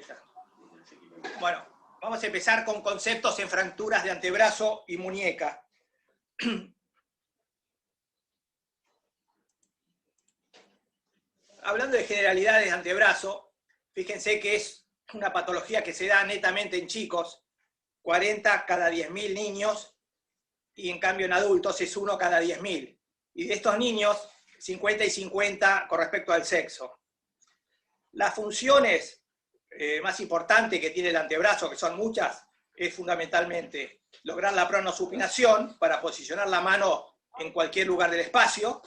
está. Bueno, vamos a empezar con conceptos en fracturas de antebrazo y muñeca. Hablando de generalidades de antebrazo, fíjense que es una patología que se da netamente en chicos, 40 cada 10.000 niños, y en cambio en adultos es 1 cada 10.000. Y de estos niños, 50 y 50 con respecto al sexo. Las funciones más importantes que tiene el antebrazo, que son muchas, es fundamentalmente lograr la pronosupinación para posicionar la mano en cualquier lugar del espacio,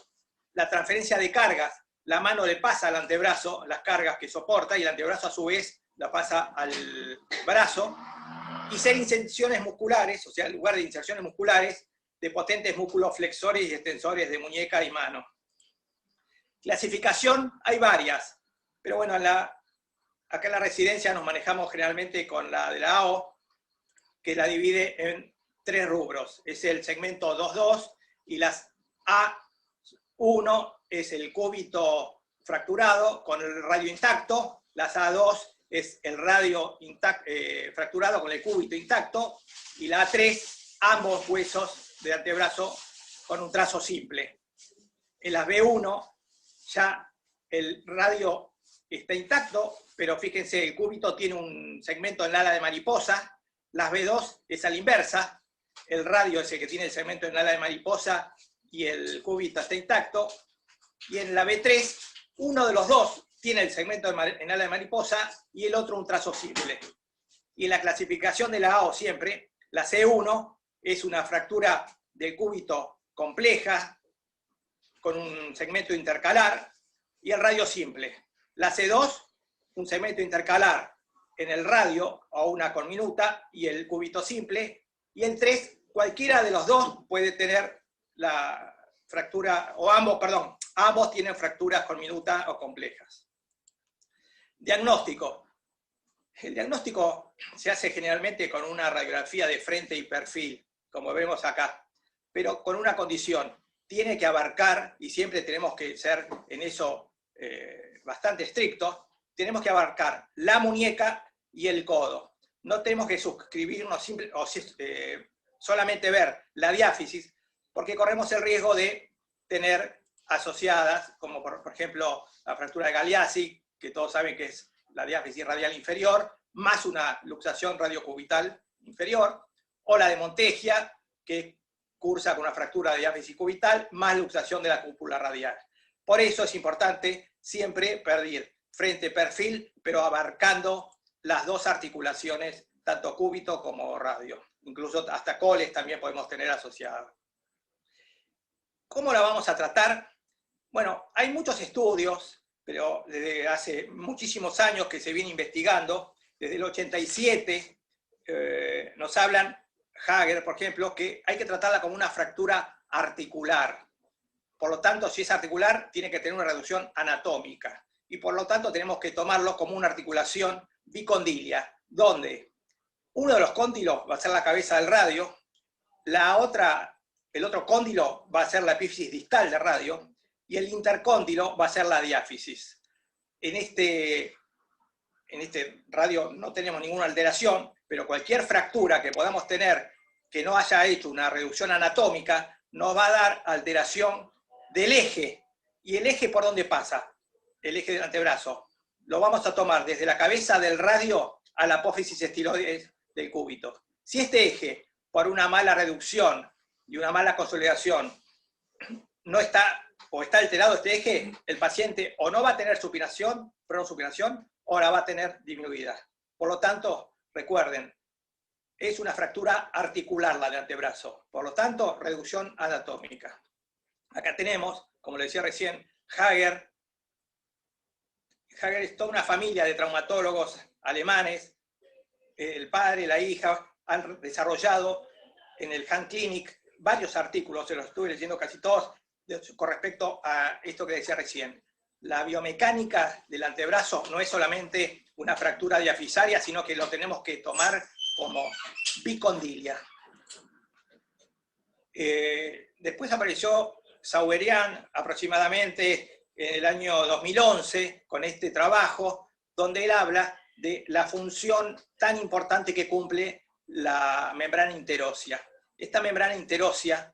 la transferencia de cargas, la mano le pasa al antebrazo las cargas que soporta y el antebrazo a su vez la pasa al brazo, y ser inserciones musculares, o sea, en lugar de inserciones musculares, de potentes músculos flexores y extensores de muñeca y mano. Clasificación hay varias, pero bueno, acá en la residencia nos manejamos generalmente con la de la AO, que la divide en 3 rubros. Es el segmento 2-2 y las A1 es el cúbito fracturado con el radio intacto, las A2 es el radio fracturado con el cúbito intacto, y la A3, ambos huesos de antebrazo con un trazo simple. En las B1 ya el radio está intacto, pero fíjense, el cúbito tiene un segmento en la ala de mariposa. Las B2 es a la inversa, el radio es el que tiene el segmento en la ala de mariposa y el cúbito está intacto. Y en la B3, uno de los dos tiene el segmento en ala de mariposa y el otro un trazo simple. Y en la clasificación de la AO siempre, la C1 es una fractura del cúbito compleja, con un segmento intercalar, y el radio simple. La C2, un segmento intercalar en el radio, o una conminuta, y el cúbito simple. Y el 3, cualquiera de los dos puede tener la fractura, o ambos tienen fracturas conminuta o complejas. Diagnóstico. El diagnóstico se hace generalmente con una radiografía de frente y perfil, como vemos acá, pero con una condición: tiene que abarcar, y siempre tenemos que ser en eso bastante estrictos, tenemos que abarcar la muñeca y el codo. No tenemos que suscribirnos solamente ver la diáfisis, porque corremos el riesgo de tener asociadas, como por ejemplo la fractura de Galeazzi, que todos saben que es la diáfisis radial inferior, más una luxación radiocubital inferior, o la de Montegia, que cursa con una fractura de diáfisis cubital, más luxación de la cúpula radial. Por eso es importante siempre pedir frente-perfil, pero abarcando las dos articulaciones, tanto cúbito como radio. Incluso hasta coles también podemos tener asociadas. ¿Cómo la vamos a tratar? Bueno, hay muchos estudios, pero desde hace muchísimos años que se viene investigando. Desde el 87 nos hablan, Hager, por ejemplo, que hay que tratarla como una fractura articular. Por lo tanto, si es articular, tiene que tener una reducción anatómica. Y por lo tanto, tenemos que tomarlo como una articulación bicondilia, donde uno de los cóndilos va a ser la cabeza del radio, el otro cóndilo va a ser la epífisis distal del radio, y el intercóndilo va a ser la diáfisis. En este radio no tenemos ninguna alteración, pero cualquier fractura que podamos tener que no haya hecho una reducción anatómica nos va a dar alteración del eje. ¿Y el eje por dónde pasa? El eje del antebrazo. Lo vamos a tomar desde la cabeza del radio a la apófisis estiloides del cúbito. Si este eje, por una mala reducción y una mala consolidación, no está, o está alterado este eje, el paciente o no va a tener supinación, pronosupinación, o la va a tener disminuida. Por lo tanto, recuerden, es una fractura articular la de antebrazo. Por lo tanto, reducción anatómica. Acá tenemos, como le decía recién, Hager. Hager es toda una familia de traumatólogos alemanes. El padre, la hija, han desarrollado en el Hand Clinic varios artículos, se los estuve leyendo casi todos, con respecto a esto que decía recién. La biomecánica del antebrazo no es solamente una fractura diafisaria, sino que lo tenemos que tomar como bicondilia. Después apareció Sauberian aproximadamente en el año 2011 con este trabajo, donde él habla de la función tan importante que cumple la membrana interósea. Esta membrana interósea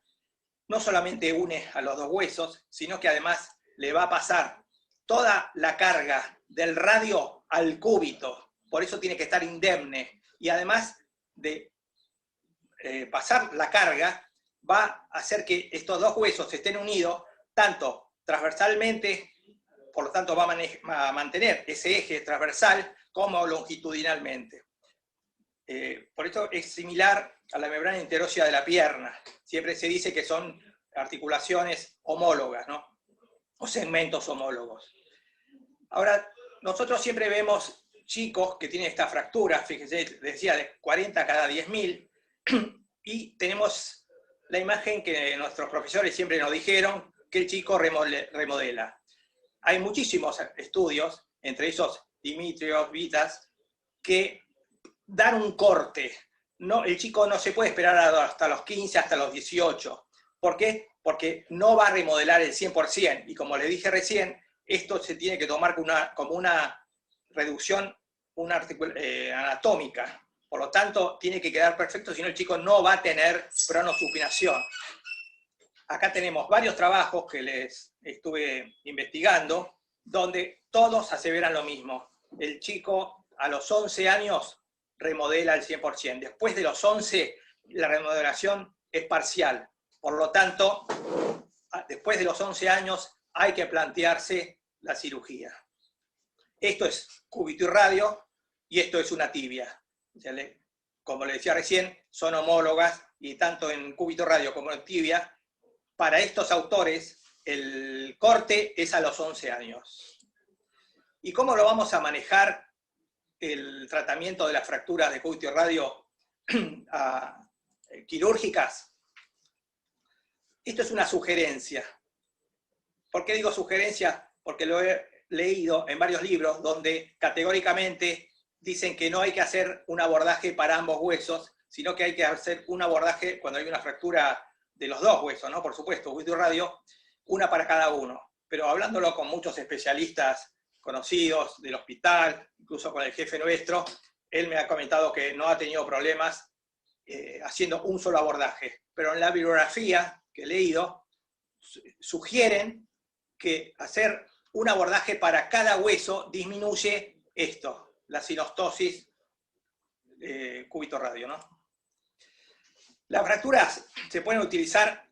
no solamente une a los dos huesos, sino que además le va a pasar toda la carga del radio al cúbito, por eso tiene que estar indemne, y además de pasar la carga, va a hacer que estos dos huesos estén unidos, tanto transversalmente, por lo tanto va a mantener ese eje transversal, como longitudinalmente. Por eso es similar a la membrana interósea de la pierna. Siempre se dice que son articulaciones homólogas, ¿no? O segmentos homólogos. Ahora, nosotros siempre vemos chicos que tienen esta fractura, fíjense, decía de 40 cada 10.000, y tenemos la imagen que nuestros profesores siempre nos dijeron, que el chico remodela. Hay muchísimos estudios, entre esos Dimitrios, Vitas, que dan un corte. No, el chico no se puede esperar hasta los 15, hasta los 18. ¿Por qué? Porque no va a remodelar el 100%. Y como les dije recién, esto se tiene que tomar como una reducción anatómica. Por lo tanto, tiene que quedar perfecto, si no el chico no va a tener pronosupinación. Acá tenemos varios trabajos que les estuve investigando, donde todos aseveran lo mismo. El chico a los 11 años remodela al 100%. Después de los 11, la remodelación es parcial. Por lo tanto, después de los 11 años hay que plantearse la cirugía. Esto es cúbito y radio, y esto es una tibia. Como le decía recién, son homólogas, y tanto en cúbito radio como en tibia, para estos autores, el corte es a los 11 años. ¿Y cómo lo vamos a manejar el tratamiento de las fracturas de cúbito y radio quirúrgicas? Esto es una sugerencia. ¿Por qué digo sugerencia? Porque lo he leído en varios libros donde categóricamente dicen que no hay que hacer un abordaje para ambos huesos, sino que hay que hacer un abordaje cuando hay una fractura de los dos huesos, ¿no? Por supuesto, cúbito y radio, una para cada uno. Pero hablándolo con muchos especialistas conocidos del hospital, incluso con el jefe nuestro, él me ha comentado que no ha tenido problemas haciendo un solo abordaje. Pero en la bibliografía que he leído, sugieren que hacer un abordaje para cada hueso disminuye esto, la sinostosis cúbito radio, ¿no? Las fracturas se pueden utilizar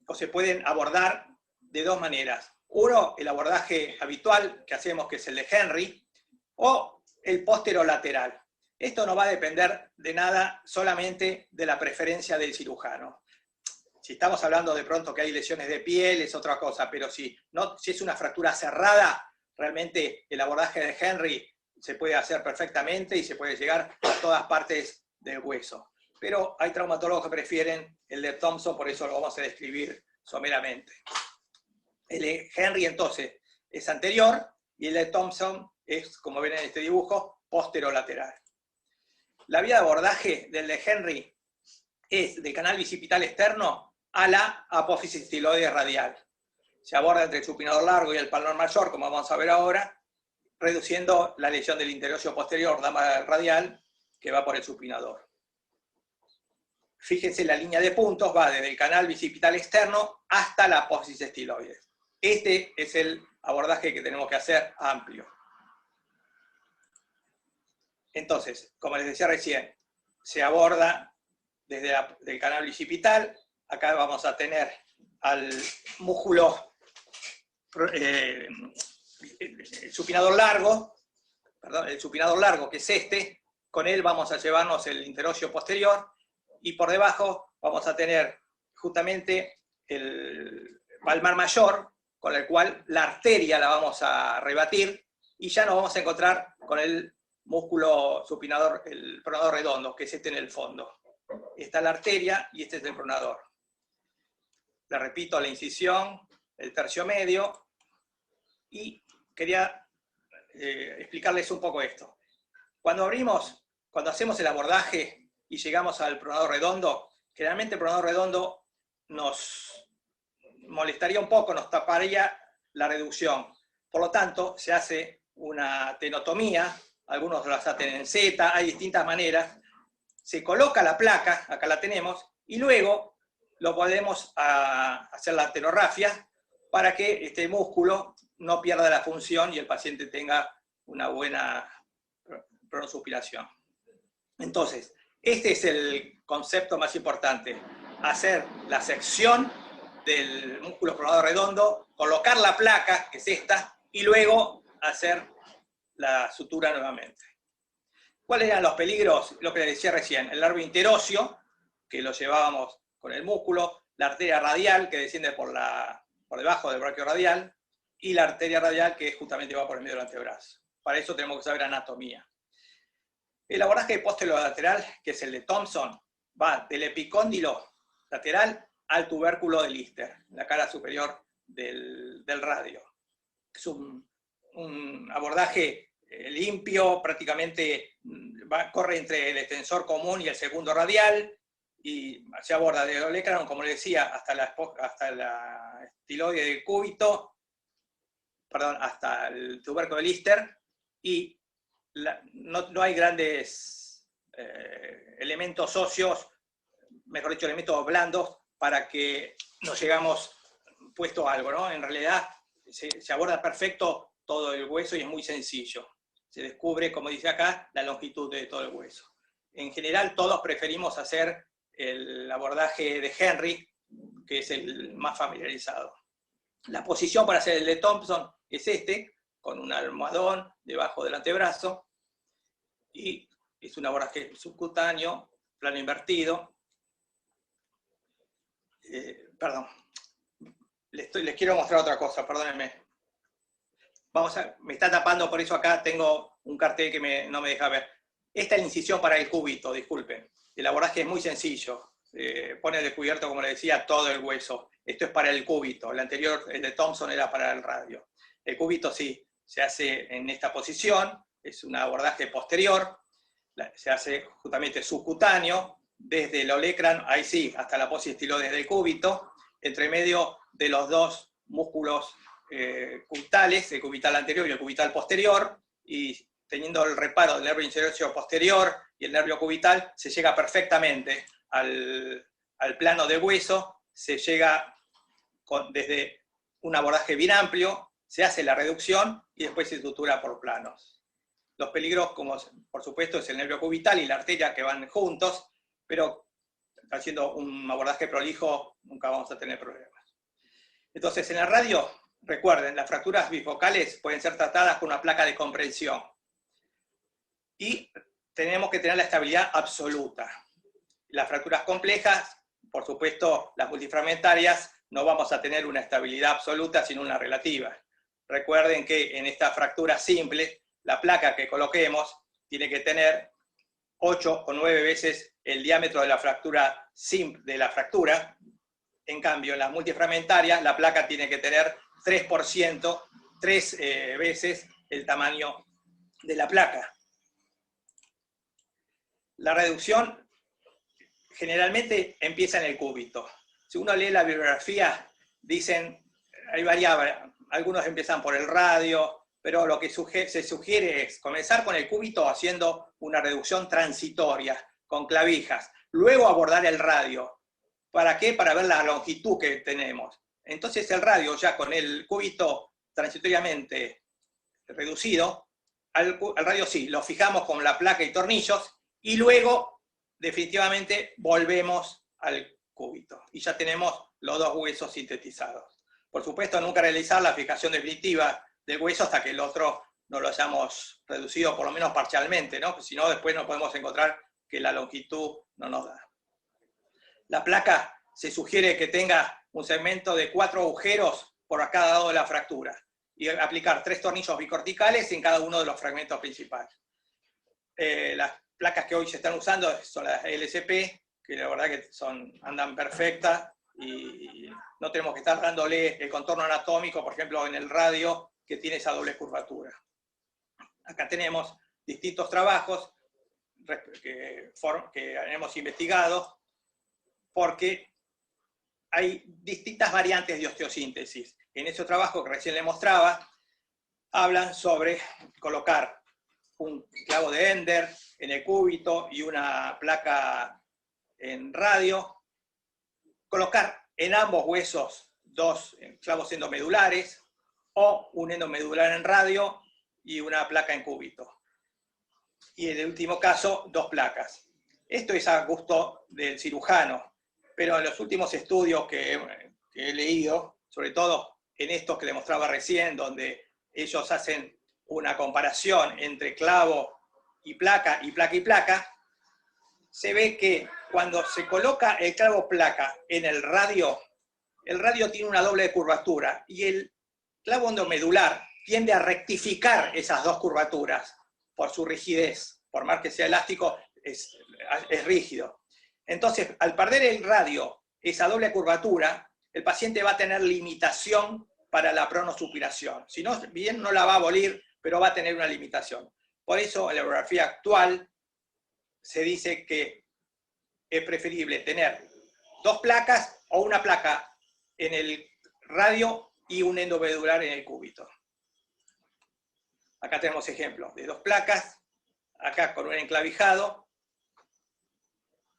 o se pueden abordar de dos maneras. Uno, el abordaje habitual que hacemos, que es el de Henry, o el posterolateral. Esto no va a depender de nada, solamente de la preferencia del cirujano. Si estamos hablando de pronto que hay lesiones de piel, es otra cosa, pero si es una fractura cerrada, realmente el abordaje de Henry se puede hacer perfectamente y se puede llegar a todas partes del hueso. Pero hay traumatólogos que prefieren el de Thompson, por eso lo vamos a describir someramente. El de Henry, entonces, es anterior, y el de Thompson es, como ven en este dibujo, posterolateral. La vía de abordaje del de Henry es del canal bicipital externo a la apófisis estiloide radial. Se aborda entre el supinador largo y el palmar mayor, como vamos a ver ahora, reduciendo la lesión del interóseo posterior radial que va por el supinador. Fíjense, la línea de puntos va desde el canal bicipital externo hasta la apófisis estiloide. Este es el abordaje que tenemos que hacer amplio. Entonces, como les decía recién, se aborda desde el canal bicipital. Acá vamos a tener al músculo, el supinador largo, que es este. Con él vamos a llevarnos el interóseo posterior, y por debajo vamos a tener justamente el palmar mayor, con el cual la arteria la vamos a rebatir, y ya nos vamos a encontrar con el músculo supinador, el pronador redondo, que es este en el fondo. Esta es la arteria y este es el pronador. Le repito, la incisión, el tercio medio, y quería explicarles un poco esto. Cuando hacemos el abordaje y llegamos al pronador redondo, generalmente el pronador redondo nos molestaría un poco, nos taparía la reducción. Por lo tanto, se hace una tenotomía algunos las hacen en Z, hay distintas maneras. Se coloca la placa, acá la tenemos, y luego lo podemos hacer la anterorrafia para que este músculo no pierda la función y el paciente tenga una buena pronosuspiración. Entonces, este es el concepto más importante, hacer la sección del músculo coronado redondo, colocar la placa, que es esta, y luego hacer la sutura nuevamente. ¿Cuáles eran los peligros? Lo que les decía recién, el nervio interóseo, que lo llevábamos con el músculo, la arteria radial, que desciende por debajo del braquio radial, y la arteria radial, que justamente va por el medio del antebrazo. Para eso tenemos que saber anatomía. El abordaje posterolateral, que es el de Thompson, va del epicóndilo lateral al tubérculo de Lister, la cara superior del radio. Es un abordaje limpio, prácticamente corre entre el extensor común y el segundo radial, y se aborda del olecranon, como les decía, hasta la estiloide del cúbito, perdón, hasta el tubérculo de Lister, y no hay grandes elementos óseos, mejor dicho, elementos blandos, para que nos llegamos puesto algo, ¿no? En realidad se aborda perfecto todo el hueso y es muy sencillo. Se descubre, como dice acá, la longitud de todo el hueso. En general, todos preferimos hacer el abordaje de Henry, que es el más familiarizado. La posición para hacer el de Thompson es este, con un almohadón debajo del antebrazo, y es un abordaje subcutáneo, plano invertido. Perdón, les quiero mostrar otra cosa, perdónenme. Me está tapando, por eso acá tengo un cartel que no me deja ver. Esta es la incisión para el cúbito, disculpen. El abordaje es muy sencillo. Pone descubierto, como le decía, todo el hueso. Esto es para el cúbito. El anterior, el de Thompson, era para el radio. El cúbito sí, se hace en esta posición. Es un abordaje posterior. Se hace justamente subcutáneo, desde el olecranon, ahí sí, hasta la apófisis estiloides del cúbito, entre medio de los dos músculos cubitales, el cubital anterior y el cubital posterior, y teniendo el reparo del nervio interóseo posterior y el nervio cubital, se llega perfectamente al plano de hueso, se llega desde un abordaje bien amplio, se hace la reducción y después se sutura por planos. Los peligros, como por supuesto, es el nervio cubital y la arteria que van juntos, pero haciendo un abordaje prolijo nunca vamos a tener problemas. Entonces, en el radio, recuerden, las fracturas bifocales pueden ser tratadas con una placa de comprensión. Y tenemos que tener la estabilidad absoluta. Las fracturas complejas, por supuesto, las multifragmentarias, no vamos a tener una estabilidad absoluta, sino una relativa. Recuerden que en esta fractura simple, la placa que coloquemos tiene que tener 8 o 9 veces el diámetro de la fractura simple de la fractura. En cambio, en las multifragmentarias, la placa tiene que tener 3%, 3 veces el tamaño de la placa. La reducción generalmente empieza en el cúbito. Si uno lee la bibliografía, dicen, hay variables, algunos empiezan por el radio, pero lo que se sugiere es comenzar con el cúbito haciendo una reducción transitoria, con clavijas, luego abordar el radio. ¿Para qué? Para ver la longitud que tenemos. Entonces el radio, ya con el cúbito transitoriamente reducido, al radio sí, lo fijamos con la placa y tornillos, y luego definitivamente volvemos al cúbito. Y ya tenemos los dos huesos sintetizados. Por supuesto, nunca realizar la fijación definitiva del hueso hasta que el otro no lo hayamos reducido, por lo menos parcialmente, ¿no? Si no, después nos podemos encontrar que la longitud no nos da. La placa se sugiere que tenga un segmento de 4 agujeros por cada lado de la fractura y aplicar 3 tornillos bicorticales en cada uno de los fragmentos principales. Las placas que hoy se están usando son las LSP, que la verdad que andan perfectas y no tenemos que estar dándole el contorno anatómico, por ejemplo, en el radio, que tiene esa doble curvatura. Acá tenemos distintos trabajos que hemos investigado, porque hay distintas variantes de osteosíntesis. En ese trabajo que recién le mostraba, hablan sobre colocar un clavo de Ender en el cúbito y una placa en radio, colocar en ambos huesos 2 clavos endomedulares o un endomedular en radio y una placa en cúbito. Y en el último caso, 2 placas. Esto es a gusto del cirujano, pero en los últimos estudios que he leído, sobre todo en estos que demostraba recién, donde ellos hacen una comparación entre clavo y placa y placa y placa, se ve que cuando se coloca el clavo placa en el radio tiene una doble curvatura y el clavo endomedular tiende a rectificar esas 2 curvaturas por su rigidez, por más que sea elástico, es rígido. Entonces, al perder el radio, esa doble curvatura, el paciente va a tener limitación para la pronosupinación. Si no, bien no la va a abolir, pero va a tener una limitación. Por eso, en la radiografía actual, se dice que es preferible tener 2 placas o una placa en el radio y un endomedular en el cúbito. Acá tenemos ejemplos de 2 placas, acá con un enclavijado,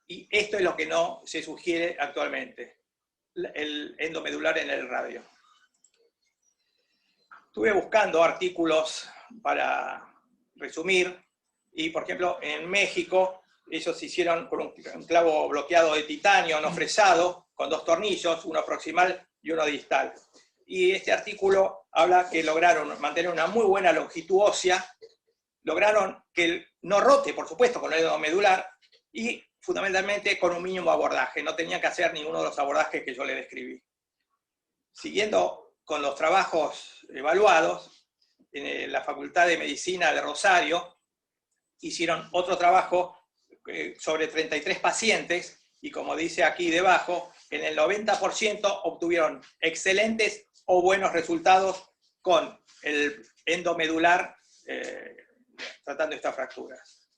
y esto es lo que no se sugiere actualmente, el endomedular en el radio. Estuve buscando artículos para resumir, y por ejemplo, en México, ellos hicieron con un clavo bloqueado de titanio no fresado, con 2 tornillos, uno proximal y uno distal. Y este artículo habla que lograron mantener una muy buena longitud ósea, lograron que no rote, por supuesto, con el endomedular, y fundamentalmente con un mínimo abordaje. No tenían que hacer ninguno de los abordajes que yo le describí. Siguiendo con los trabajos evaluados, en la Facultad de Medicina de Rosario, hicieron otro trabajo sobre 33 pacientes, y como dice aquí debajo, en el 90% obtuvieron excelentes o buenos resultados con el endomedular tratando estas fracturas.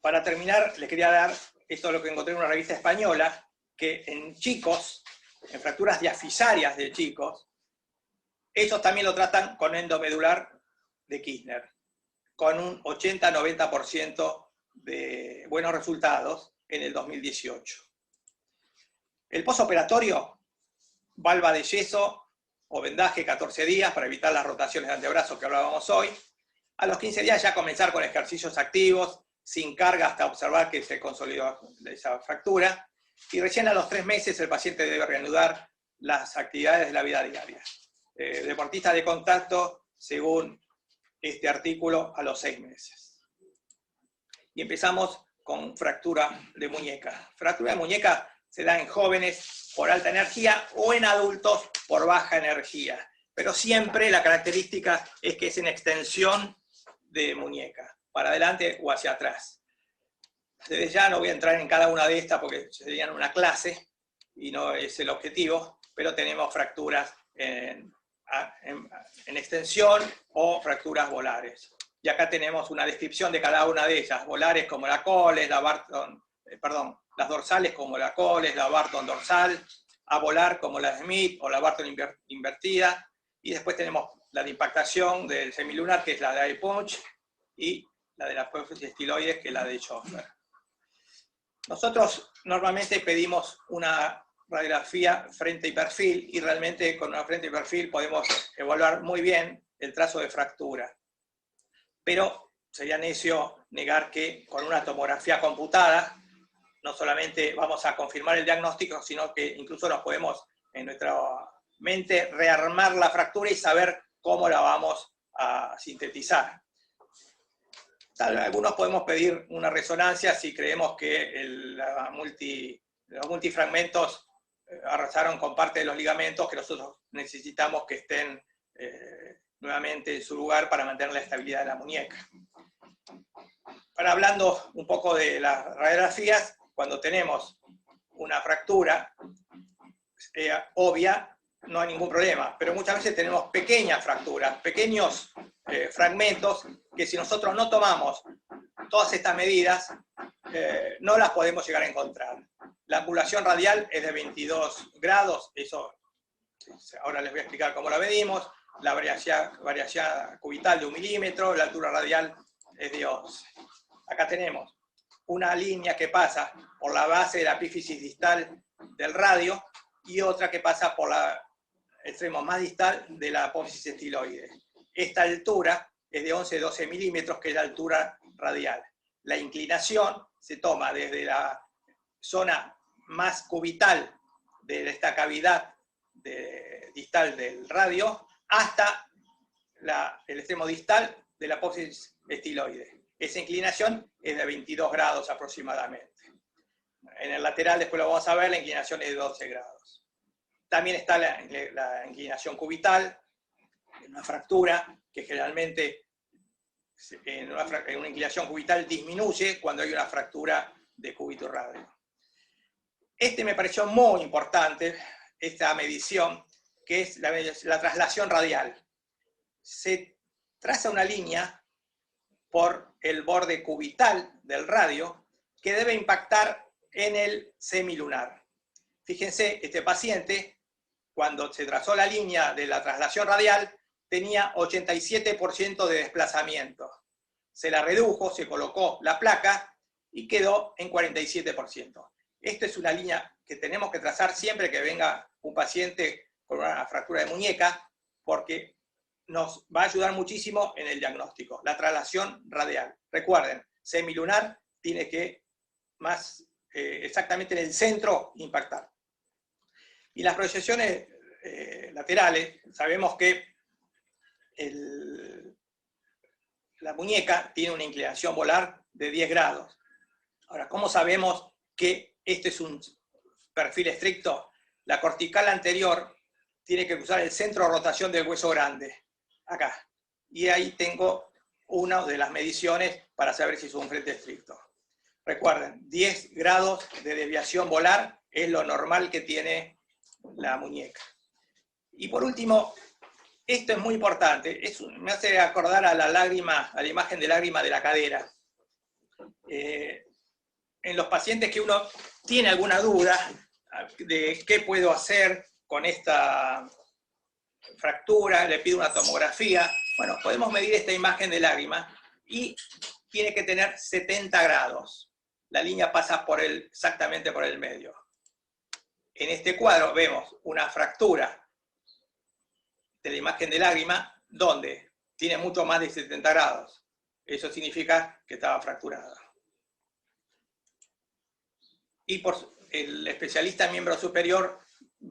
Para terminar, les quería dar, esto es lo que encontré en una revista española, que en chicos, en fracturas diafisarias de chicos, ellos también lo tratan con endomedular de Kirchner, con un 80-90% de buenos resultados en el 2018. El postoperatorio, valva de yeso o vendaje 14 días para evitar las rotaciones de antebrazo que hablábamos hoy. A los 15 días ya comenzar con ejercicios activos, sin carga hasta observar que se consolidó esa fractura. Y recién a los 3 meses el paciente debe reanudar las actividades de la vida diaria. Deportistas de contacto, según este artículo, a los 6 meses. Y empezamos con fractura de muñeca. Fractura de muñeca se da en jóvenes por alta energía o en adultos por baja energía. Pero siempre la característica es que es en extensión de muñeca, para adelante o hacia atrás. Desde ya no voy a entrar en cada una de estas porque serían una clase y no es el objetivo, pero tenemos fracturas en extensión o fracturas volares. Y acá tenemos una descripción de cada una de ellas, volares como la Coles, la Barton, las dorsales como la Coles, la Barton dorsal, a volar como la Smith o la Barton invertida, y después tenemos la de impactación del semilunar, que es la de Punch, y la de la apófisis estiloides, que es la de Schoffer. Nosotros normalmente pedimos una radiografía frente y perfil, y realmente con una frente y perfil podemos evaluar muy bien el trazo de fractura. Pero sería necio negar que con una tomografía computada no solamente vamos a confirmar el diagnóstico, sino que incluso nos podemos en nuestra mente rearmar la fractura y saber cómo la vamos a sintetizar. Algunos podemos pedir una resonancia si creemos que los multifragmentos arrasaron con parte de los ligamentos que nosotros necesitamos que estén nuevamente en su lugar para mantener la estabilidad de la muñeca. Ahora, hablando un poco de las radiografías, cuando tenemos una fractura obvia, no hay ningún problema, pero muchas veces tenemos pequeñas fracturas, pequeños fragmentos que si nosotros no tomamos todas estas medidas, no las podemos llegar a encontrar. La angulación radial es de 22 grados, eso ahora les voy a explicar cómo la medimos. la variación cubital de 1 milímetro, la altura radial es de 11. Acá tenemos una línea que pasa por la base de la epífisis distal del radio y otra que pasa por el extremo más distal de la apófisis estiloide. Esta altura es de 11-12 milímetros, que es la altura radial. La inclinación se toma desde la zona más cubital de esta cavidad distal del radio hasta el extremo distal de la apófisis estiloide. Esa inclinación es de 22 grados aproximadamente. En el lateral, después lo vamos a ver, la inclinación es de 12 grados. También está la inclinación cubital, en una fractura, que generalmente en una inclinación cubital disminuye cuando hay una fractura de cúbito radio. Me pareció muy importante, esta medición, que es la traslación radial. Se traza una línea por el borde cubital del radio que debe impactar en el semilunar. Fíjense, este paciente, cuando se trazó la línea de la traslación radial, tenía 87% de desplazamiento. Se la redujo, se colocó la placa y quedó en 47%. Esta es una línea que tenemos que trazar siempre que venga un paciente con una fractura de muñeca, porque nos va a ayudar muchísimo en el diagnóstico. La traslación radial. Recuerden, semilunar tiene que exactamente en el centro impactar. Y las proyecciones laterales, sabemos que la muñeca tiene una inclinación molar de 10 grados. Ahora, ¿cómo sabemos que este es un perfil estricto? La cortical anterior tiene que cruzar el centro de rotación del hueso grande, acá. Y ahí tengo una de las mediciones para saber si es un frente estricto. Recuerden, 10 grados de desviación molar es lo normal que tiene la muñeca. Y por último, esto es muy importante, me hace acordar a la lágrima, a la imagen de lágrima de la cadera. En los pacientes que uno tiene alguna duda de qué puedo hacer con esta fractura, le pido una tomografía, bueno, podemos medir esta imagen de lágrima y tiene que tener 70 grados. La línea pasa exactamente por el medio. En este cuadro vemos una fractura de la imagen de lágrima donde tiene mucho más de 70 grados. Eso significa que estaba fracturada. Y el especialista en miembro superior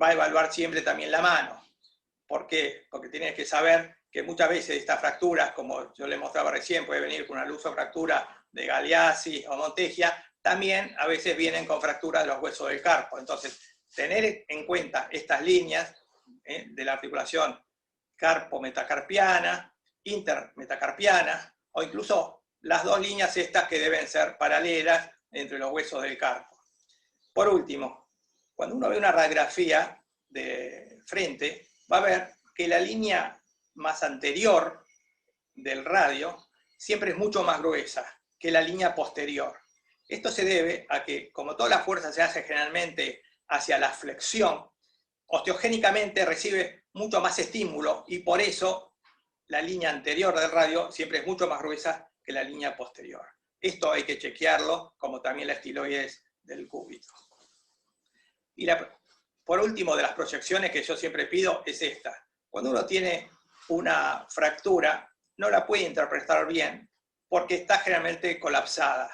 va a evaluar siempre también la mano. ¿Por qué? Porque tienes que saber que muchas veces estas fracturas, como yo les mostraba recién, puede venir con una lusofractura de Galeazzi o Montegia, también a veces vienen con fracturas de los huesos del carpo. Entonces, tener en cuenta estas líneas de la articulación carpo-metacarpiana, intermetacarpiana, o incluso las dos líneas estas que deben ser paralelas entre los huesos del carpo. Por último, cuando uno ve una radiografía de frente, va a ver que la línea más anterior del radio siempre es mucho más gruesa que la línea posterior. Esto se debe a que, como toda la fuerza se hace generalmente hacia la flexión, osteogénicamente recibe mucho más estímulo y por eso la línea anterior del radio siempre es mucho más gruesa que la línea posterior. Esto hay que chequearlo, como también la estiloides del cúbito. Y por último, de las proyecciones que yo siempre pido es esta. Cuando uno tiene una fractura, no la puede interpretar bien porque está generalmente colapsada.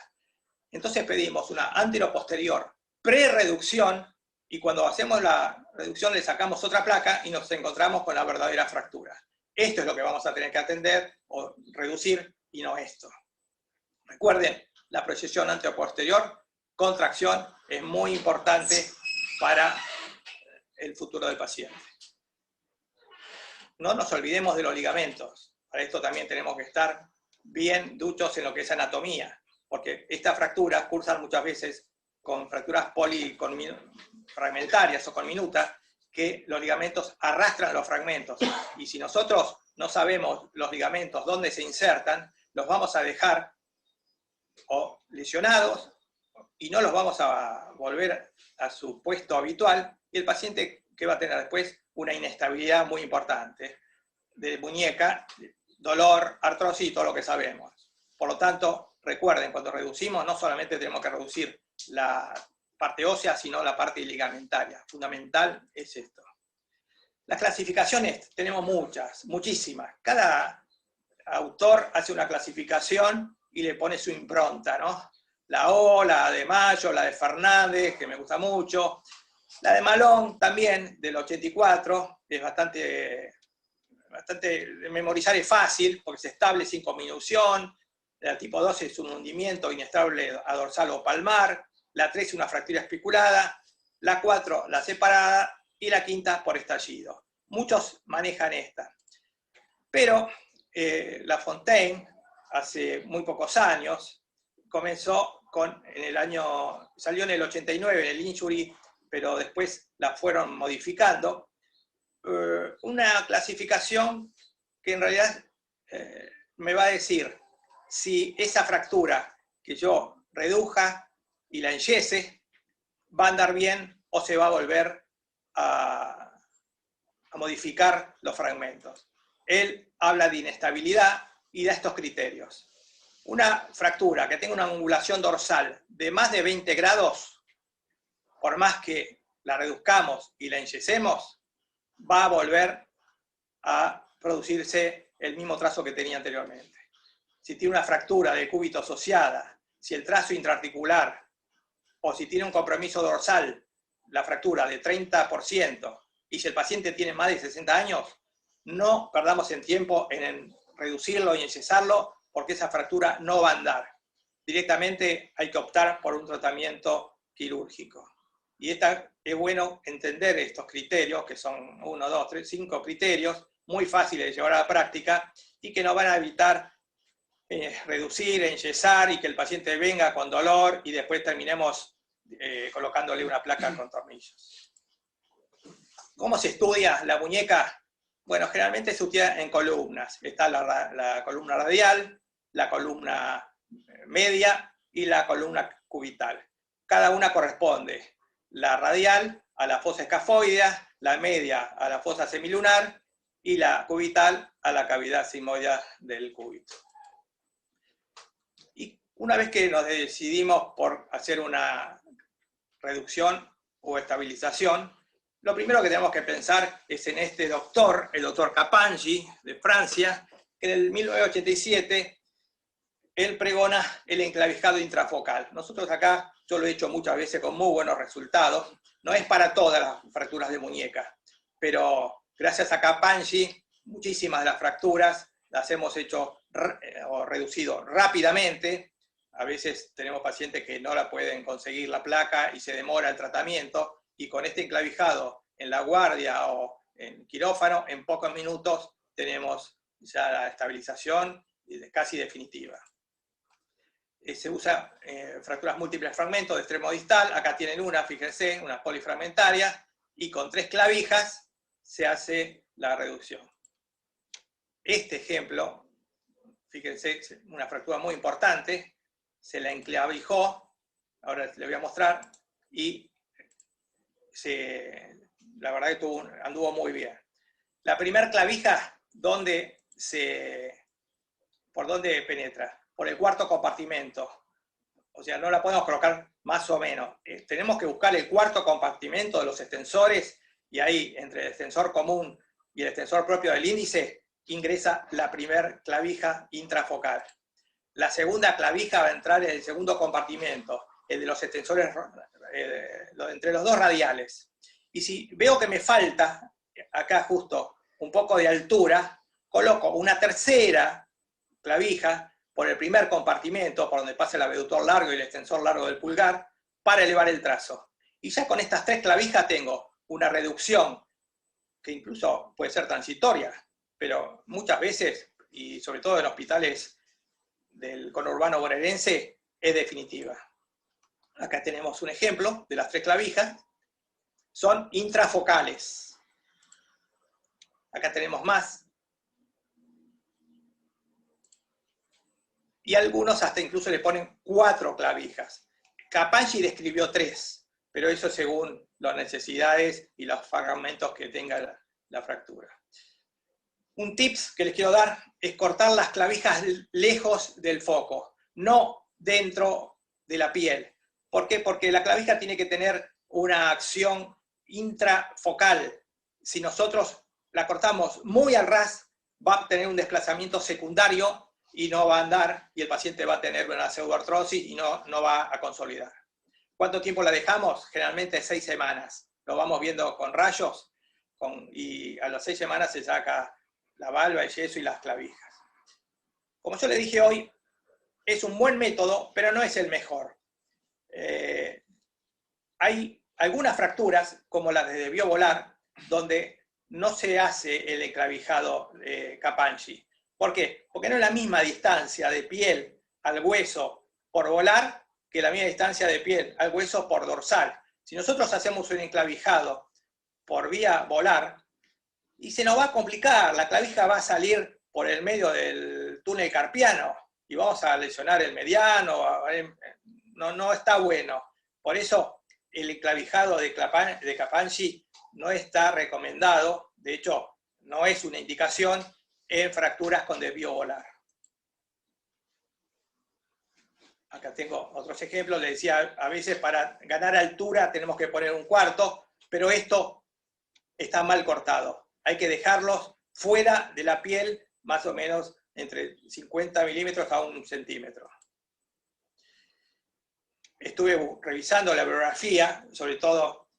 Entonces pedimos una anteroposterior pre-reducción y cuando hacemos la reducción le sacamos otra placa y nos encontramos con la verdadera fractura. Esto es lo que vamos a tener que atender o reducir y no esto. Recuerden, la proyección anteroposterior, contracción, es muy importante para el futuro del paciente. No nos olvidemos de los ligamentos. Para esto también tenemos que estar bien duchos en lo que es anatomía, porque estas fracturas cursan muchas veces con fracturas fragmentarias o conminutas, que los ligamentos arrastran los fragmentos. Y si nosotros no sabemos los ligamentos dónde se insertan, los vamos a dejar o lesionados y no los vamos a volver a su puesto habitual, y el paciente que va a tener después una inestabilidad muy importante. de muñeca, dolor, artrosis y todo lo que sabemos. Por lo tanto, recuerden, cuando reducimos no solamente tenemos que reducir la parte ósea, sino la parte ligamentaria. Fundamental es esto. Las clasificaciones tenemos muchas, muchísimas. Cada autor hace una clasificación y le pone su impronta, ¿no? La O, la de Mayo, la de Fernández, que me gusta mucho. La de Malón también, del 84, es bastante de memorizar, es fácil, porque es estable sin conminución. La tipo 2 es un hundimiento inestable a dorsal o palmar. La 3 es una fractura especulada. La 4, la separada. Y la quinta, por estallido. Muchos manejan esta. Pero La Fontaine, hace muy pocos años, comenzó salió en el 89 en el Injury, pero después la fueron modificando, una clasificación que en realidad me va a decir si esa fractura que yo reduja y la enyese va a andar bien o se va a volver a modificar los fragmentos. Él habla de inestabilidad y da estos criterios. Una fractura que tenga una angulación dorsal de más de 20 grados, por más que la reduzcamos y la enyesemos, va a volver a producirse el mismo trazo que tenía anteriormente. Si tiene una fractura de cúbito asociada, si el trazo intraarticular o si tiene un compromiso dorsal, la fractura de 30%, y si el paciente tiene más de 60 años, no perdamos en tiempo en reducirlo y enyesarlo, porque esa fractura no va a andar. Directamente hay que optar por un tratamiento quirúrgico. Y es bueno entender estos criterios, que son 1, 2, 3, 5 criterios, muy fáciles de llevar a la práctica, y que nos van a evitar reducir, enyesar, y que el paciente venga con dolor, y después terminemos colocándole una placa con tornillos. ¿Cómo se estudia la muñeca? Bueno, generalmente se estudia en columnas. Está la columna radial, la columna media y la columna cubital. Cada una corresponde. La radial a la fosa escafoidea, la media a la fosa semilunar y la cubital a la cavidad sigmoidea del cúbito. Y una vez que nos decidimos por hacer una reducción o estabilización, lo primero que tenemos que pensar es en este doctor, el doctor Capanghi, de Francia, que en el 1987 él pregona el enclavijado intrafocal. Nosotros acá, yo lo he hecho muchas veces con muy buenos resultados. No es para todas las fracturas de muñeca, pero gracias a Capanghi, muchísimas de las fracturas las hemos hecho o reducido rápidamente. A veces tenemos pacientes que no la pueden conseguir la placa y se demora el tratamiento, y con este enclavijado en la guardia o en quirófano, en pocos minutos tenemos ya la estabilización casi definitiva. Se usa fracturas múltiples fragmentos de extremo distal. Acá tienen una, fíjense, unas polifragmentarias, y con 3 clavijas se hace la reducción. Este ejemplo, fíjense, una fractura muy importante, se la enclavijó, ahora les voy a mostrar, y la verdad que anduvo muy bien. La primera clavija, ¿por dónde penetra? Por el cuarto compartimento. O sea, no la podemos colocar más o menos. Tenemos que buscar el cuarto compartimento de los extensores, y ahí, entre el extensor común y el extensor propio del índice, ingresa la primera clavija intrafocal. La segunda clavija va a entrar en el segundo compartimento, el de los extensores entre los dos radiales. Y si veo que me falta, acá justo, un poco de altura, coloco una tercera clavija por el primer compartimento, por donde pasa el abductor largo y el extensor largo del pulgar, para elevar el trazo. Y ya con estas 3 clavijas tengo una reducción, que incluso puede ser transitoria, pero muchas veces, y sobre todo en hospitales del conurbano bonaerense, es definitiva. Acá tenemos un ejemplo de las 3 clavijas. Son intrafocales. Acá tenemos más. Y algunos hasta incluso le ponen 4 clavijas. Capanghi describió 3, pero eso según las necesidades y los fragmentos que tenga la fractura. Un tips que les quiero dar es cortar las clavijas lejos del foco, no dentro de la piel. ¿Por qué? Porque la clavija tiene que tener una acción intrafocal. Si nosotros la cortamos muy al ras, va a tener un desplazamiento secundario y no va a andar, y el paciente va a tener una pseudoartrosis y no va a consolidar. ¿Cuánto tiempo la dejamos? Generalmente 6 semanas. Lo vamos viendo con rayos, y a las 6 semanas se saca la valva, el yeso y las clavijas. Como yo le dije hoy, es un buen método, pero no es el mejor. Hay algunas fracturas, como las de debió volar, donde no se hace el enclavijado Capacci. ¿Por qué? Porque no es la misma distancia de piel al hueso por volar que la misma distancia de piel al hueso por dorsal. Si nosotros hacemos un enclavijado por vía volar, y se nos va a complicar, la clavija va a salir por el medio del túnel carpiano, y vamos a lesionar el mediano, no está bueno. Por eso el enclavijado de Capacci no está recomendado, de hecho no es una indicación en fracturas con desvío volar. Acá tengo otros ejemplos, les decía, a veces para ganar altura tenemos que poner un cuarto, pero esto está mal cortado. Hay que dejarlos fuera de la piel, más o menos entre 50 milímetros a 1 centímetro. Estuve revisando la bibliografía, sobre todo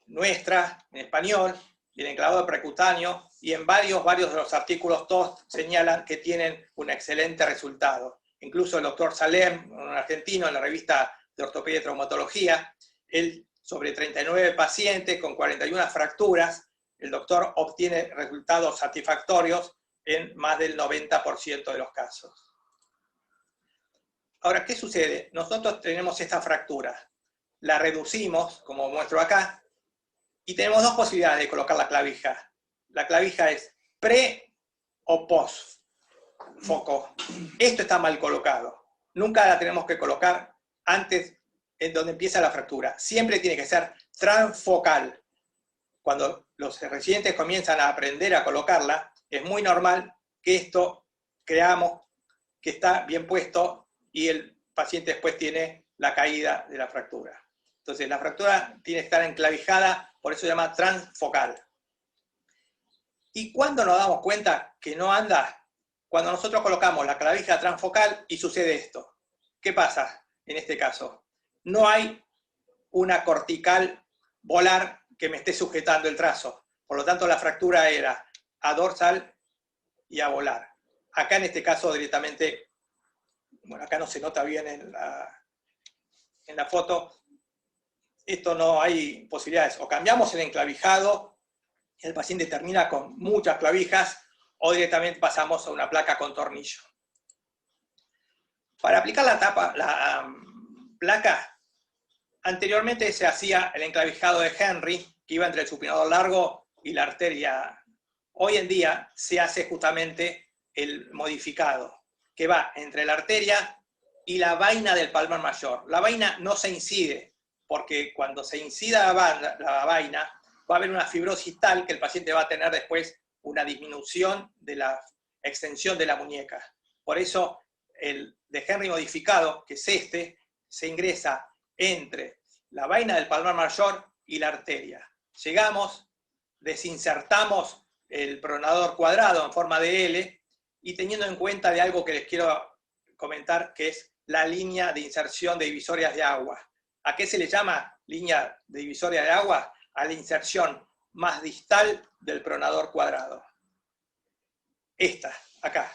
nuestra, en español, y el enclavado percutáneo, y en varios de los artículos todos señalan que tienen un excelente resultado. Incluso el doctor Salem, un argentino, en la revista de Ortopedia y Traumatología, él, sobre 39 pacientes con 41 fracturas, el doctor obtiene resultados satisfactorios en más del 90% de los casos. Ahora, ¿qué sucede? Nosotros tenemos esta fractura, la reducimos, como muestro acá, y tenemos dos posibilidades de colocar la clavija. La clavija es pre o post foco. Esto está mal colocado. Nunca la tenemos que colocar antes en donde empieza la fractura. Siempre tiene que ser transfocal. Cuando los residentes comienzan a aprender a colocarla, es muy normal que esto creamos que está bien puesto y el paciente después tiene la caída de la fractura. Entonces la fractura tiene que estar enclavijada, por eso se llama transfocal. ¿Y cuándo nos damos cuenta que no anda? Cuando nosotros colocamos la clavija transfocal y sucede esto. ¿Qué pasa en este caso? No hay una cortical volar que me esté sujetando el trazo. Por lo tanto, la fractura era a dorsal y a volar. Acá en este caso directamente, bueno, acá no se nota bien en la foto, esto no hay posibilidades. O cambiamos el enclavijado, el paciente termina con muchas clavijas, o directamente pasamos a una placa con tornillo. Para aplicar la placa, anteriormente se hacía el enclavijado de Henry, que iba entre el supinador largo y la arteria. Hoy en día se hace justamente el modificado, que va entre la arteria y la vaina del palmar mayor. La vaina no se incide, porque cuando se incida la vaina, va a haber una fibrosis tal que el paciente va a tener después una disminución de la extensión de la muñeca. Por eso el de Henry modificado, que es este, se ingresa entre la vaina del palmar mayor y la arteria. Llegamos, desinsertamos el pronador cuadrado en forma de L, y teniendo en cuenta de algo que les quiero comentar, que es la línea de inserción de divisorias de agua. ¿A qué se le llama línea de divisoria de agua? A la inserción más distal del pronador cuadrado. Esta, acá.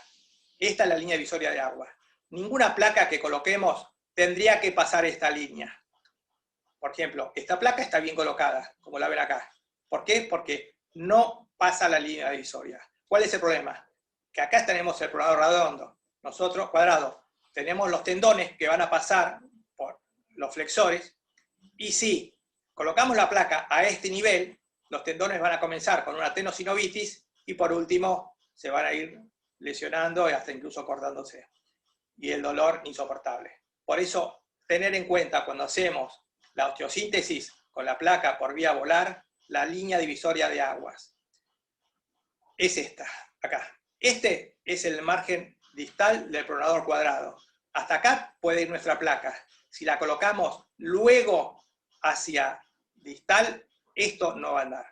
Esta es la línea divisoria de agua. Ninguna placa que coloquemos tendría que pasar esta línea. Por ejemplo, esta placa está bien colocada, como la ven acá. ¿Por qué? Porque no pasa la línea divisoria. ¿Cuál es el problema? Que acá tenemos el pronador redondo, nosotros cuadrado. Tenemos los tendones que van a pasar por los flexores, y si colocamos la placa a este nivel, los tendones van a comenzar con una tenosinovitis y por último se van a ir lesionando y hasta incluso cortándose. Y el dolor insoportable. Por eso, tener en cuenta cuando hacemos la osteosíntesis con la placa por vía volar, la línea divisoria de aguas. es esta, acá. Este es el margen distal del pronador cuadrado. Hasta acá puede ir nuestra placa. Si la colocamos luego hacia distal, esto no va a andar.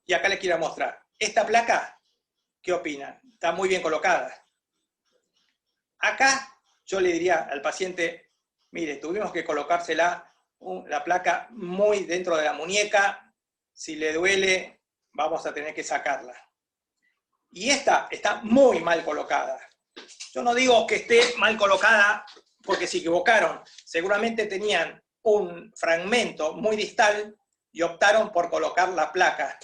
Y acá les quiero mostrar. Esta placa, ¿qué opinan? Está muy bien colocada. Acá yo le diría al paciente, mire, tuvimos que colocársela la placa muy dentro de la muñeca, si le duele vamos a tener que sacarla. Y esta está muy mal colocada. Yo no digo que esté mal colocada porque se equivocaron, seguramente tenían un fragmento muy distal y optaron por colocar la placa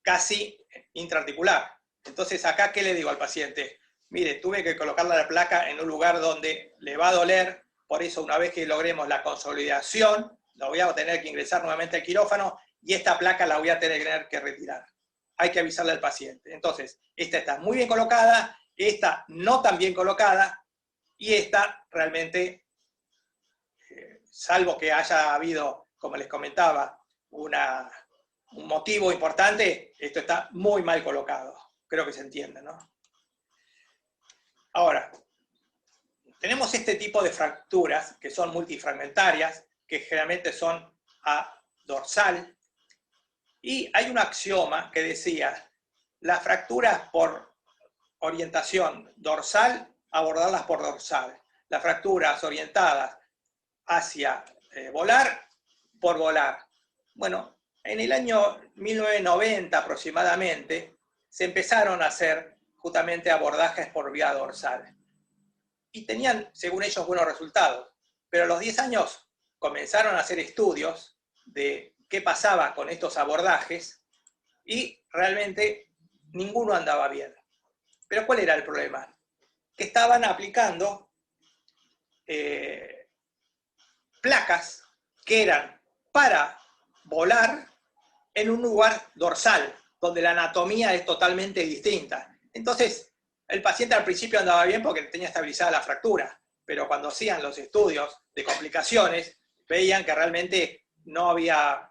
casi intraarticular. Entonces acá, ¿qué le digo al paciente? Mire, tuve que colocar la placa en un lugar donde le va a doler, por eso una vez que logremos la consolidación, la voy a tener que ingresar nuevamente al quirófano y esta placa la voy a tener que retirar. Hay que avisarle al paciente. Entonces, esta está muy bien colocada, esta no tan bien colocada, y esta realmente, salvo que haya habido, como les comentaba, un motivo importante, esto está muy mal colocado. Creo que se entiende, ¿no? Ahora, tenemos este tipo de fracturas que son multifragmentarias, que generalmente son a dorsal, y hay un axioma que decía, las fracturas por orientación dorsal, abordarlas por dorsal. Las fracturas orientadas hacia volar, por volar. Bueno, en el año 1990 aproximadamente, se empezaron a hacer justamente abordajes por vía dorsal. Y tenían, según ellos, buenos resultados. Pero a los 10 años comenzaron a hacer estudios de qué pasaba con estos abordajes y realmente ninguno andaba bien. Pero ¿cuál era el problema? Que estaban aplicando placas que eran para volar en un lugar dorsal, donde la anatomía es totalmente distinta. Entonces, el paciente al principio andaba bien porque tenía estabilizada la fractura, pero cuando hacían los estudios de complicaciones, veían que realmente no había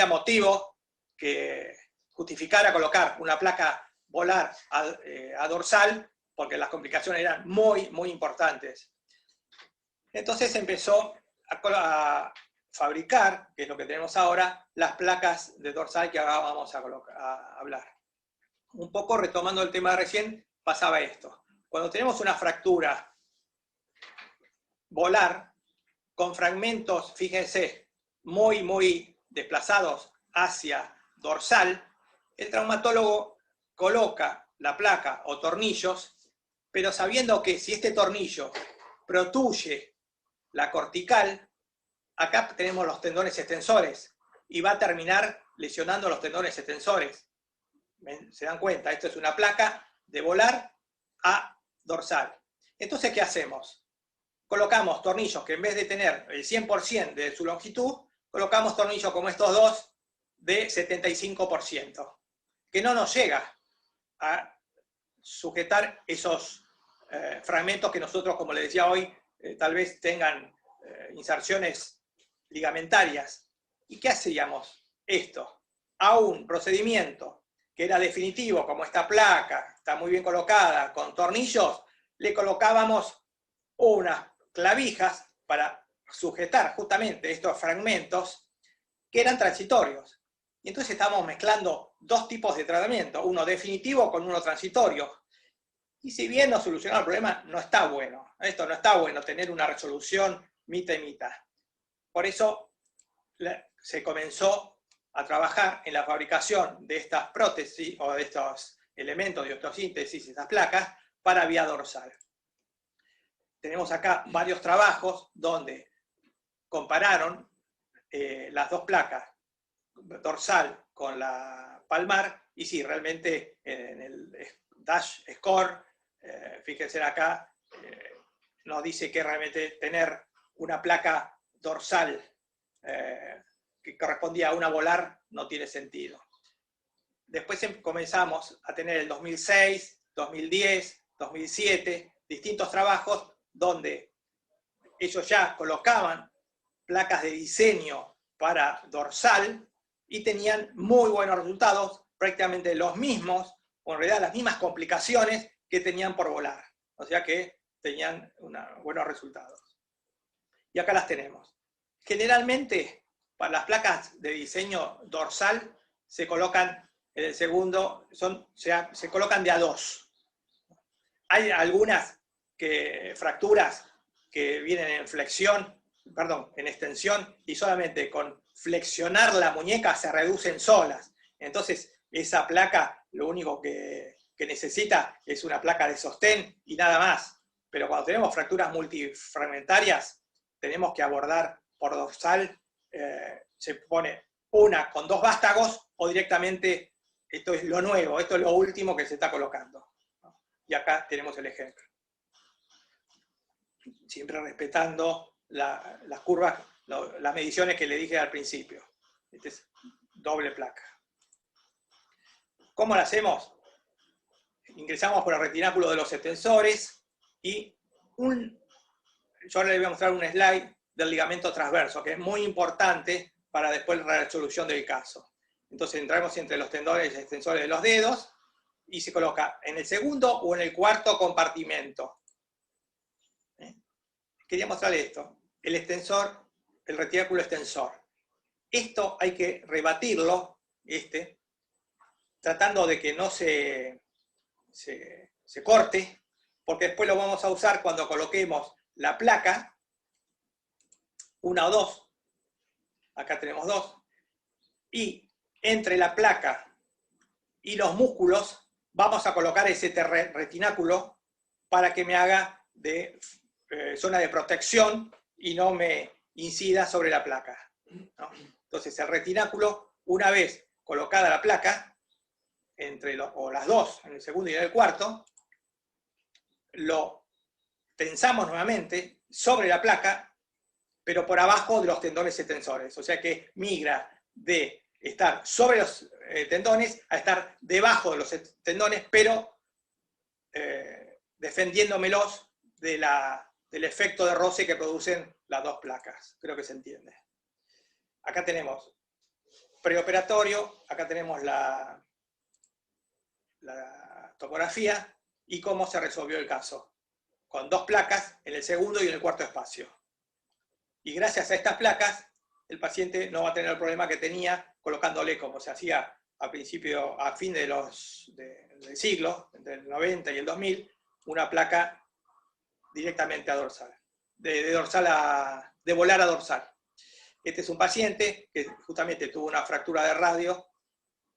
motivo que justificara colocar una placa volar a dorsal, porque las complicaciones eran muy, muy importantes. Entonces empezó a fabricar, que es lo que tenemos ahora, las placas de dorsal que ahora vamos a hablar. Un poco retomando el tema de recién, pasaba esto. Cuando tenemos una fractura volar, con fragmentos, fíjense, muy, muy desplazados hacia dorsal, el traumatólogo coloca la placa o tornillos, pero sabiendo que si este tornillo protuye la cortical, acá tenemos los tendones extensores y va a terminar lesionando los tendones extensores. ¿Se dan cuenta? Esto es una placa de volar a dorsal. Entonces, ¿qué hacemos? Colocamos tornillos que en vez de tener el 100% de su longitud, colocamos tornillos como estos dos de 75%, que no nos llega a sujetar esos fragmentos que nosotros, como les decía hoy, tal vez tengan inserciones ligamentarias. ¿Y qué hacíamos? Esto, a un procedimiento que era definitivo, como esta placa, está muy bien colocada, con tornillos, le colocábamos unas clavijas para sujetar justamente estos fragmentos que eran transitorios. Y entonces estábamos mezclando dos tipos de tratamiento, uno definitivo con uno transitorio. Y si bien no solucionaba el problema, no está bueno. Esto no está bueno, tener una resolución mitad y mitad. Por eso se comenzó a trabajar en la fabricación de estas prótesis o de estos elementos de osteosíntesis, estas placas, para vía dorsal. Tenemos acá varios trabajos donde compararon las dos placas, dorsal con la palmar, y sí, realmente en el Dash Score, fíjense acá, nos dice que realmente tener una placa dorsal que correspondía a una volar no tiene sentido. Después comenzamos a tener el 2006, 2010, 2007, distintos trabajos donde ellos ya colocaban placas de diseño para dorsal y tenían muy buenos resultados, prácticamente los mismos, o en realidad las mismas complicaciones que tenían por volar. O sea que tenían buenos resultados. Y acá las tenemos. Generalmente, para las placas de diseño dorsal, se colocan en el segundo, se colocan de a 2. Hay algunas fracturas que vienen en en extensión, y solamente con flexionar la muñeca se reducen solas. Entonces, esa placa lo único que necesita es una placa de sostén y nada más. Pero cuando tenemos fracturas multifragmentarias, tenemos que abordar por dorsal, se pone una con 2 vástagos o directamente, esto es lo nuevo, esto es lo último que se está colocando. Y acá tenemos el ejemplo. Siempre respetando las curvas, las mediciones que le dije al principio. Este es doble placa. ¿Cómo lo hacemos? Ingresamos por el retináculo de los extensores y yo ahora les voy a mostrar un slide del ligamento transverso, que es muy importante para después la resolución del caso. Entonces entramos entre los tendones y extensores de los dedos y se coloca en el segundo o en el cuarto compartimento. Quería mostrarles esto. El extensor, el retináculo extensor. Esto hay que rebatirlo, tratando de que no se corte, porque después lo vamos a usar cuando coloquemos la placa, una o dos, acá tenemos 2, y entre la placa y los músculos vamos a colocar ese retináculo para que me haga de zona de protección y no me incida sobre la placa, ¿no? Entonces el retináculo, una vez colocada la placa, o las dos, en el segundo y en el cuarto, lo tensamos nuevamente sobre la placa, pero por abajo de los tendones extensores. O sea que migra de estar sobre los tendones a estar debajo de los tendones, pero defendiéndomelos del efecto de roce que producen las dos placas. Creo que se entiende. Acá tenemos preoperatorio, acá tenemos la tomografía y cómo se resolvió el caso, con 2 placas en el segundo y en el cuarto espacio. Y gracias a estas placas, el paciente no va a tener el problema que tenía colocándole, como se hacía a fin del siglo, entre el 90 y el 2000, una placa directamente a dorsal, de volar a dorsal. Este es un paciente que justamente tuvo una fractura de radio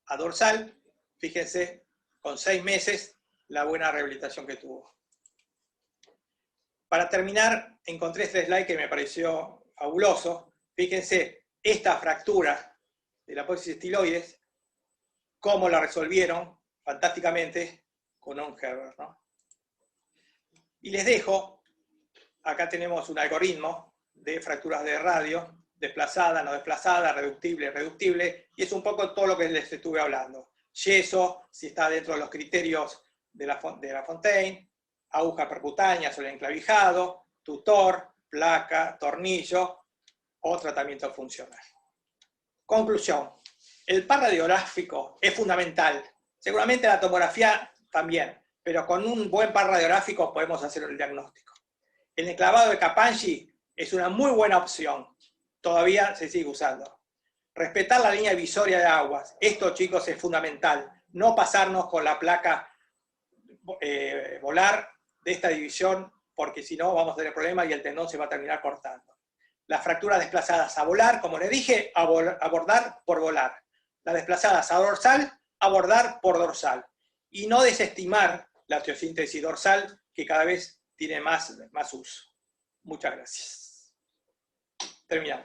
a dorsal. Fíjense, con 6 meses, la buena rehabilitación que tuvo. Para terminar, encontré este slide que me pareció fabuloso. Fíjense, esta fractura de la apófisis estiloides, cómo la resolvieron fantásticamente con un Herbert, ¿no? Y les dejo, acá tenemos un algoritmo de fracturas de radio, desplazada, no desplazada, reductible, irreductible, y es un poco todo lo que les estuve hablando. Yeso, si está dentro de los criterios de la Fontaine, aguja percutánea sobre el enclavijado, tutor, placa, tornillo o tratamiento funcional. Conclusión. El par radiográfico es fundamental. Seguramente la tomografía también, pero con un buen par radiográfico podemos hacer el diagnóstico. El enclavado de Capanghi es una muy buena opción. Todavía se sigue usando. Respetar la línea divisoria de aguas. Esto, chicos, es fundamental. No pasarnos con la placa volar de esta división, porque si no vamos a tener problemas y el tendón se va a terminar cortando. Las fracturas desplazadas a volar, como les dije, abordar por volar. Las desplazadas a dorsal, abordar por dorsal. Y no desestimar la osteosíntesis dorsal, que cada vez tiene más uso. Muchas gracias. Terminamos.